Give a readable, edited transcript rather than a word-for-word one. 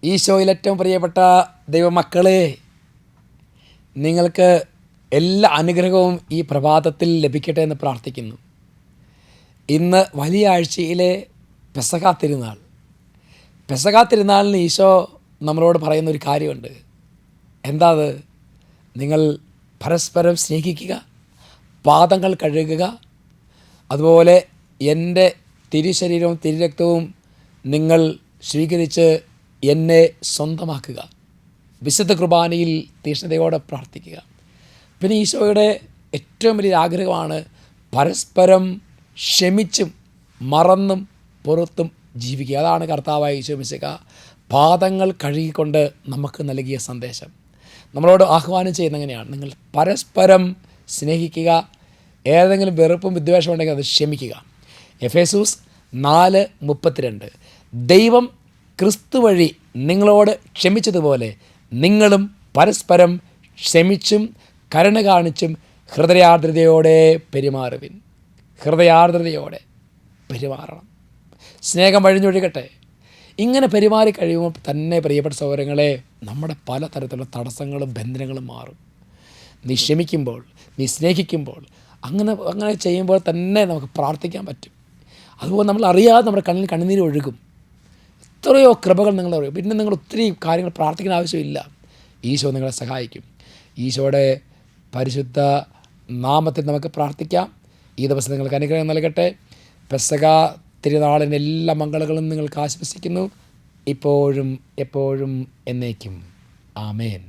ഈശോയിൽ ഏറ്റവും പ്രിയപ്പെട്ട ദൈവമക്കളെ, നിങ്ങൾക്ക് എല്ലാ അനുഗ്രഹവും ഈ പ്രഭാതത്തിൽ ലഭിക്കട്ടെ എന്ന് പ്രാർത്ഥിക്കുന്നു. ഇന്ന് വലിയ ആഴ്ചയിലെ പെസഹ തിരുനാൾ. പെസഹ തിരുനാളിന് ഈശോ നമ്മളോട് പറയുന്നൊരു കാര്യമുണ്ട്. എന്താ അത്? നിങ്ങൾ പരസ്പരം സ്നേഹിക്കുക, പാദങ്ങൾ കഴുകുക, അതുപോലെ എൻ്റെ തിരുശരീരവും തിരുരക്തവും നിങ്ങൾ സ്വീകരിച്ച് എന്നെ സ്വന്തമാക്കുക. വിശുദ്ധ കുർബാനയിൽ തീക്ഷ്ണതയോടെ പ്രാർത്ഥിക്കുക. പിന്നെ ഈശോയുടെ ഏറ്റവും വലിയ ആഗ്രഹമാണ് പരസ്പരം ക്ഷമിച്ചും മറന്നും പുറത്തും ജീവിക്കുക. അതാണ് കർത്താവായ ഈശോ മിശിഹാ പാദങ്ങൾ കഴുകിക്കൊണ്ട് നമുക്ക് നൽകിയ സന്ദേശം. നമ്മളോട് ആഹ്വാനം ചെയ്യുന്നത് എങ്ങനെയാണ്? നിങ്ങൾ പരസ്പരം സ്നേഹിക്കുക, ഏതെങ്കിലും വെറുപ്പും വിദ്വേഷവും ഉണ്ടെങ്കിൽ അത് ക്ഷമിക്കുക. എഫേസൂസ് 4:32. ദൈവം ക്രിസ്തു വഴി നിങ്ങളോട് ക്ഷമിച്ചതുപോലെ നിങ്ങളും പരസ്പരം ക്ഷമിച്ചും കരുണ കാണിച്ചും ഹൃദയാർദ്രതയോടെ പെരുമാറുവിൻ. ഹൃദയാർദ്രതയോടെ പെരുമാറണം. സ്നേഹം വഴിഞ്ഞൊഴുകട്ടെ. ഇങ്ങനെ പെരുമാറി കഴിയുമ്പോൾ തന്നെ പ്രിയപ്പെട്ട സഹോദരങ്ങളെ, നമ്മുടെ പലതരത്തിലുള്ള തടസ്സങ്ങളും ബന്ധനങ്ങളും മാറും. നീ ക്ഷമിക്കുമ്പോൾ, നീ സ്നേഹിക്കുമ്പോൾ, അങ്ങനെ ചെയ്യുമ്പോൾ തന്നെ നമുക്ക് പ്രാർത്ഥിക്കാൻ പറ്റും. അതുപോലെ നമ്മൾ അറിയാതെ നമ്മുടെ കണ്ണിൽ കണ്ണുനീര് ഒഴുകും. എത്രയോ കൃപകൾ നിങ്ങൾ അറിയും. പിന്നെ നിങ്ങൾ ഒത്തിരി കാര്യങ്ങൾ പ്രാർത്ഥിക്കേണ്ട ആവശ്യമില്ല. ഈശോ നിങ്ങളെ സഹായിക്കും. ഈശോയുടെ പരിശുദ്ധ നാമത്തിൽ നമുക്ക് പ്രാർത്ഥിക്കാം. ഈ ദിവസം നിങ്ങൾക്ക് അനുഗ്രഹം നൽകട്ടെ. പെസഹ തിരുനാളിൻ്റെ എല്ലാ മംഗളങ്ങളും നിങ്ങൾക്ക് ആശംസിക്കുന്നു. ഇപ്പോഴും എപ്പോഴും എന്നേക്കും. ആമേൻ.